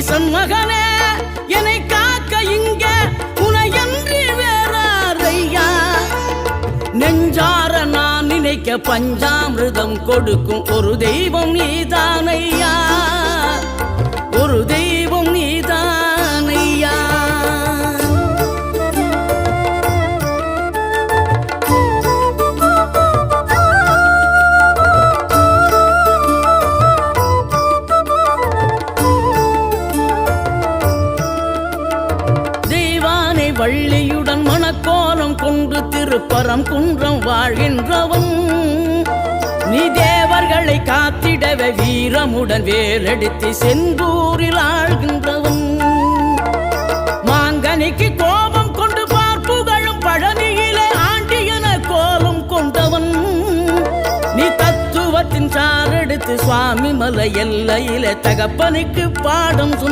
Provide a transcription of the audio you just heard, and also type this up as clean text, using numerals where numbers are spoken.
சண்மகனே என்னை காக்க இங்க உனையன்றி வேறாரையா நெஞ்சார நான் நினைக்க பஞ்சாமிர்தம் கொடுக்கும் ஒரு தெய்வம் நீதானையா ஒரு தெய்வம் நீதானையா வள்ளியுடன் மணக்கோலம் கொண்டு திருப்பரம் குன்றம் வாழ்கின்றவன் நீ தேவர்களை காத்திடவே வீரமுடன் வேலெடுத்து செந்தூரில் ஆழ்கின்றவன் மாங்கனிக்கு கோபம் கொண்டு பார்ப்புகழும் பழனியிலே ஆண்டியன கோலம் கொண்டவன் நீ தத்துவத்தின் சாரெடுத்து சுவாமி மலை எல்லையிலே தகப்பனுக்கு பாடம்